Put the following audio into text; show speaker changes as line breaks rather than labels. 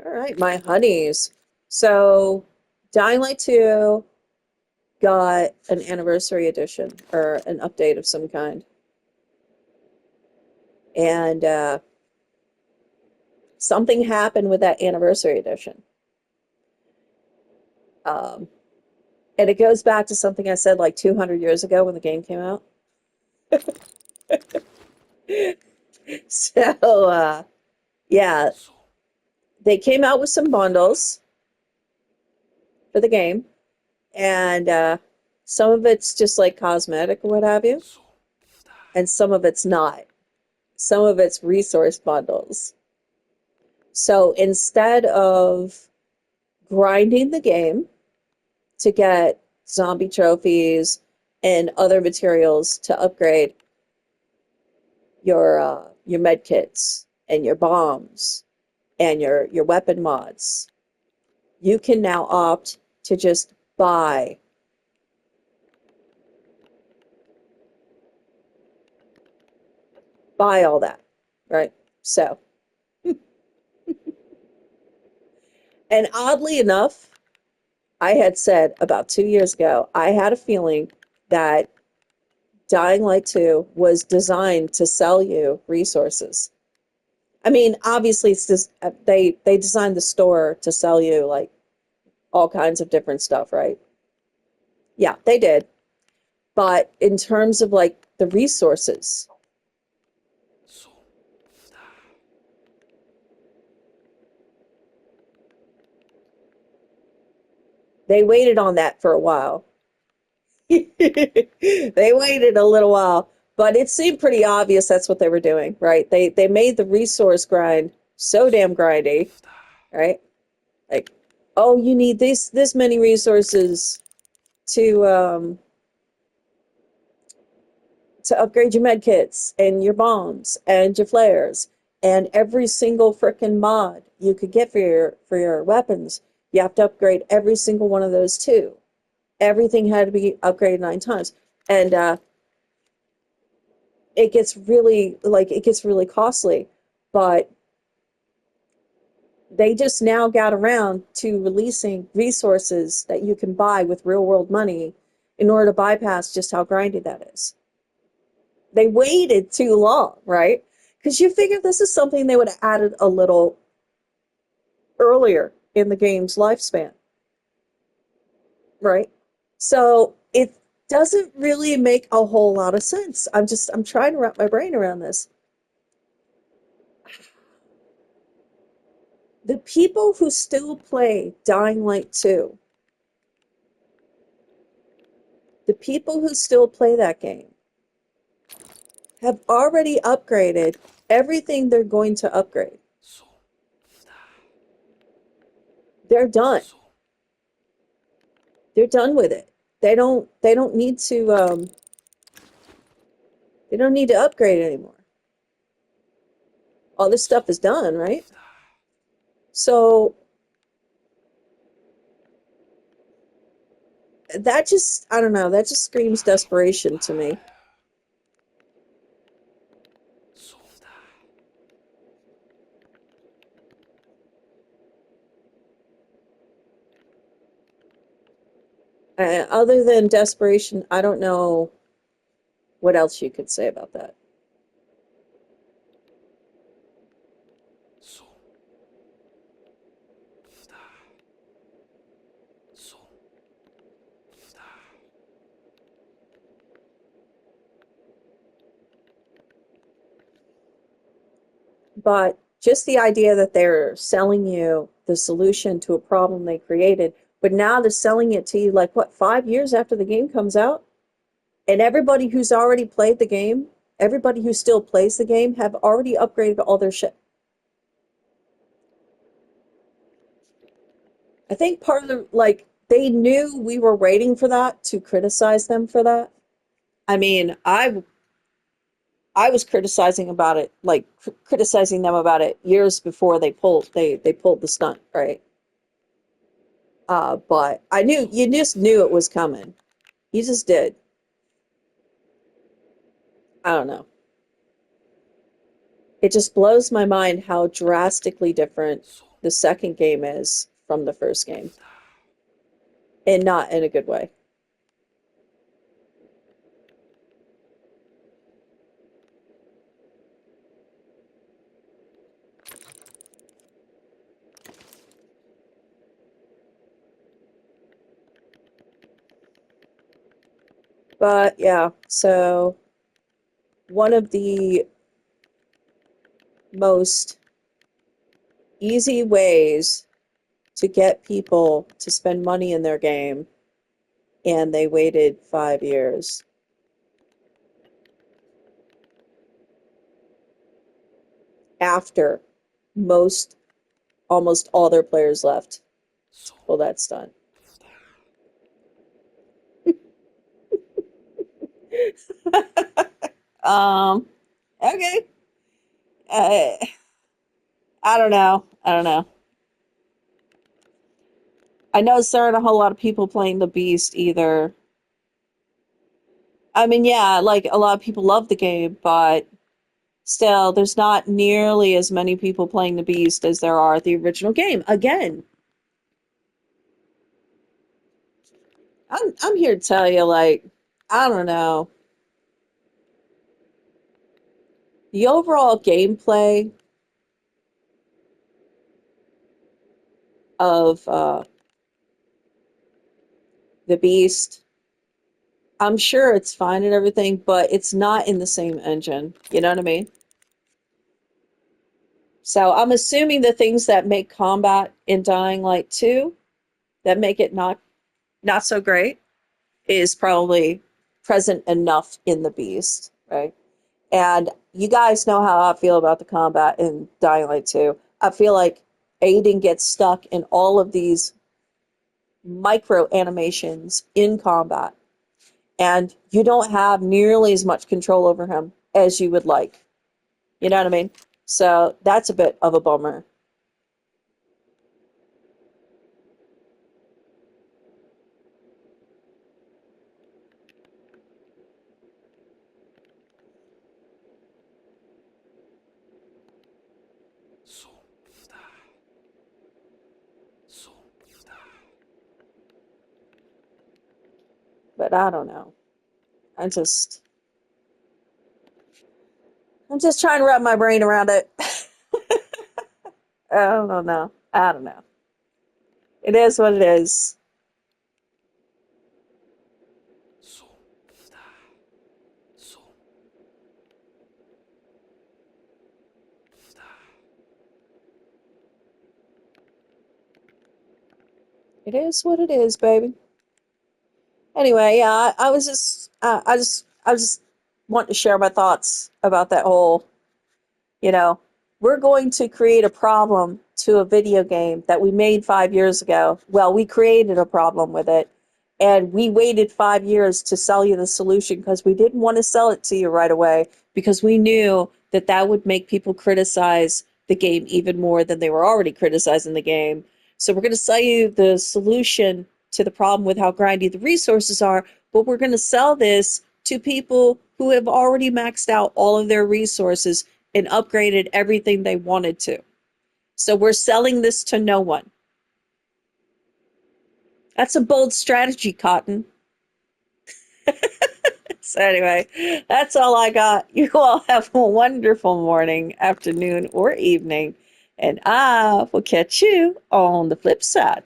All right, my honeys. So, Dying Light 2 got an anniversary edition or an update of some kind. And something happened with that anniversary edition. Um, and it goes back to something I said like 200 years ago when the game came out. So, yeah, they came out with some bundles for the game, and some of it's just like cosmetic or what have you, and some of it's not. Some of it's resource bundles. So instead of grinding the game to get zombie trophies and other materials to upgrade your med kits and your bombs and your weapon mods, you can now opt to just buy all that, right? So, and oddly enough, I had said about 2 years ago, I had a feeling that Dying Light 2 was designed to sell you resources. I mean, obviously, it's just they designed the store to sell you like all kinds of different stuff, right? Yeah, they did. But in terms of like the resources, they waited on that for a while. They waited a little while, but it seemed pretty obvious that's what they were doing, right? They made the resource grind so damn grindy, right? Like, oh, you need this many resources to to upgrade your med kits and your bombs and your flares and every single frickin' mod you could get for your weapons. You have to upgrade every single one of those too. Everything had to be upgraded 9 times. And it gets really costly. But they just now got around to releasing resources that you can buy with real world money in order to bypass just how grindy that is. They waited too long, right? Because you figure this is something they would have added a little earlier in the game's lifespan, right? So it doesn't really make a whole lot of sense. I'm trying to wrap my brain around this. The people who still play Dying Light 2, the people who still play that game have already upgraded everything they're going to upgrade. They're done. They're done with it. They don't need to they don't need to upgrade anymore. All this stuff is done, right? So that just, I don't know, that just screams desperation to me. Other than desperation, I don't know what else you could say about that. But just the idea that they're selling you the solution to a problem they created, but now they're selling it to you like what, 5 years after the game comes out? And everybody who's already played the game, everybody who still plays the game, have already upgraded all their shit. I think part of the, like, they knew we were waiting for that to criticize them for that. I mean, I was criticizing about it, like criticizing them about it years before they pulled the stunt, right? But I knew you just knew it was coming. You just did. I don't know. It just blows my mind how drastically different. the second game is from the first game, and not in a good way. But yeah, so one of the most easy ways to get people to spend money in their game, and they waited 5 years. After most, almost all their players left. Well, that's done. Um, okay. Uh, I don't know. I don't know. I know there aren't a whole lot of people playing the Beast either. I mean, yeah, like a lot of people love the game, but still, there's not nearly as many people playing the Beast as there are the original game. Again, I'm here to tell you, like, I don't know. The overall gameplay of the Beast, I'm sure it's fine and everything, but it's not in the same engine. You know what I mean? So I'm assuming the things that make combat in Dying Light 2 that make it not so great is probably present enough in the Beast, right? And you guys know how I feel about the combat in Dying Light 2. I feel like Aiden gets stuck in all of these micro animations in combat, and you don't have nearly as much control over him as you would like. You know what I mean? So that's a bit of a bummer. But I don't know. I just I'm just trying to wrap my brain around it. I don't know. I don't know. It is what it is. It is what it is, baby. Anyway, yeah, I just want to share my thoughts about that whole, you know, we're going to create a problem to a video game that we made 5 years ago. Well, we created a problem with it, and we waited 5 years to sell you the solution because we didn't want to sell it to you right away because we knew that that would make people criticize the game even more than they were already criticizing the game. So we're going to sell you the solution to the problem with how grindy the resources are, but we're going to sell this to people who have already maxed out all of their resources and upgraded everything they wanted to. So we're selling this to no one. That's a bold strategy, Cotton. So anyway, that's all I got. You all have a wonderful morning, afternoon, or evening, and I will catch you on the flip side.